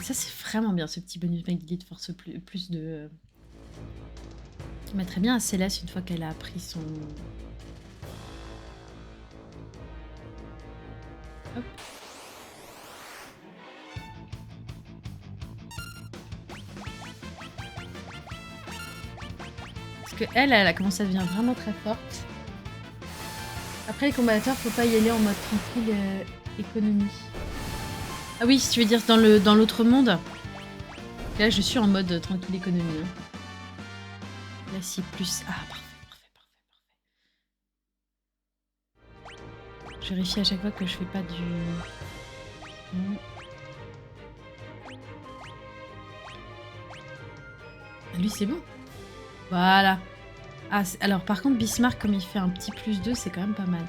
Ça, c'est vraiment bien, ce petit bonus Magili de force plus de... Qui mettrait bien à Céleste une fois qu'elle a appris son... Hop. Parce que elle a commencé à devenir vraiment très forte. Après les combattants, faut pas y aller en mode tranquille économie. Ah oui, si tu veux dire dans l'autre monde. Là, je suis en mode tranquille économie. Hein. Là, c'est plus... Ah, parfait. Je vérifie à chaque fois que je fais pas du... Lui, c'est bon. Voilà. Ah, alors, par contre, Bismarck, comme il fait un petit +2, c'est quand même pas mal.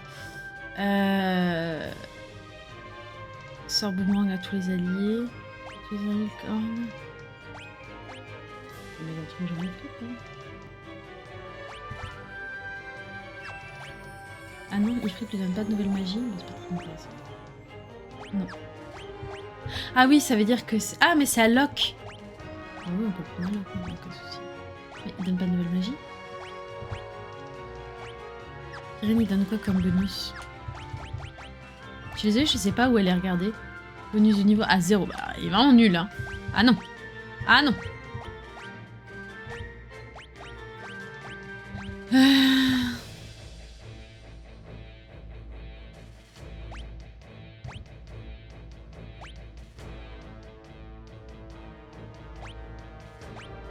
Sort boomerang à tous les alliés. Tous les alliés cornes. Mais là, tu jamais tout, hein. Ah non, Ifrit lui donne pas de nouvelle magie, mais c'est pas très intéressant. Non. Ah oui, ça veut dire que c'est... Ah, mais c'est à Locke. Ah oui, on peut prendre un Locke, il n'y a aucun souci. Mais il donne pas de nouvelle magie. Irène, il donne quoi comme bonus? Je suis désolée, je sais pas où elle est regardée. Bonus de niveau à 0. Bah, il est vraiment nul, hein. Ah non. Ah non.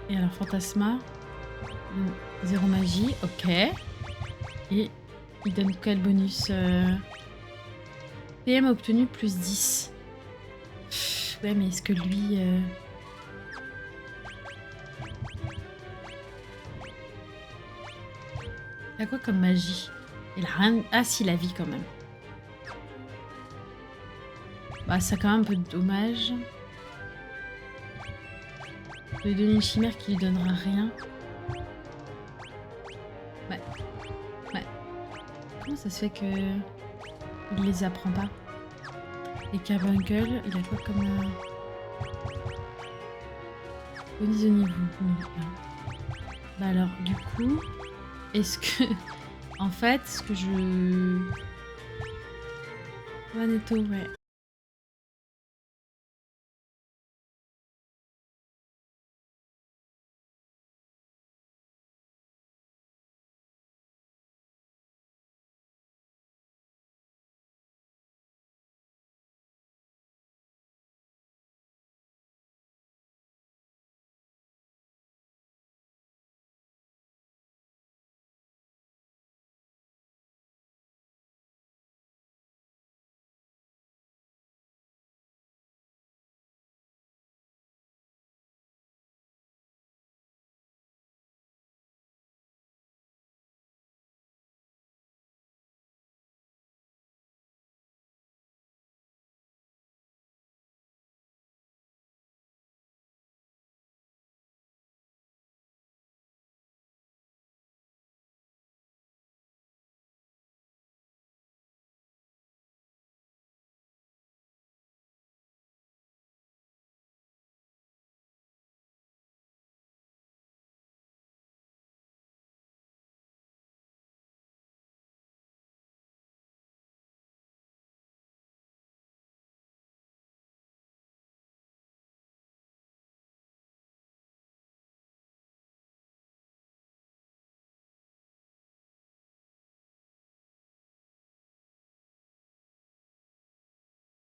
Et alors, Fantasma. 0 magie, ok. Et il donne quel bonus PM obtenu +10. Ouais, mais est-ce que lui... Il a quoi comme magie? Il a rien... Ah si, la vie quand même. Bah, ça a quand même un peu de dommage. Je vais lui donner une chimère qui lui donnera rien. Ouais. Comment ça se fait que... il les apprend pas? Et Carbuncle, il a quoi comme... bonus de niveau? Bah alors, du coup... Est-ce que... en fait, ce que je... Magneto, ouais.